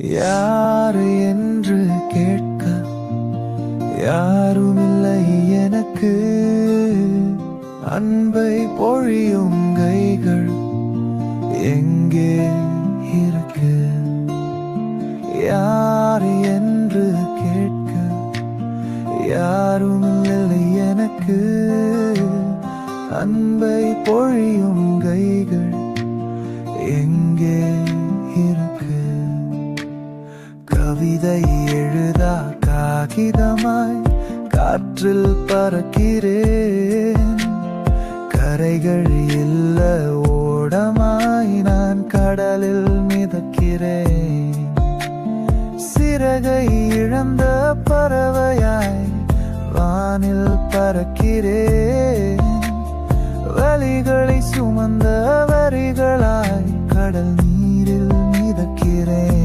யாரு என்று கேட்க யாருமில்லை எனக்கு. அன்பை பொழியும் கைகள் எங்கே இருக்கு? யாரு என்று கேட்க யாருமில்லை எனக்கு. அன்பை பொழியும் கைகள் எங்கே இருக்கு? கவிதை எழுதா காகிதமாய் காற்றில் பறக்கிறேன். கரைகள் இல்ல ஓடமாய் நான் கடலில் மிதக்கிறேன். சிறகை இழந்த பறவையாய் வானில் பறக்கிறேன். வலிகளை சுமந்த வரிகளாய் கடல் நீரில் மிதக்கிறேன்.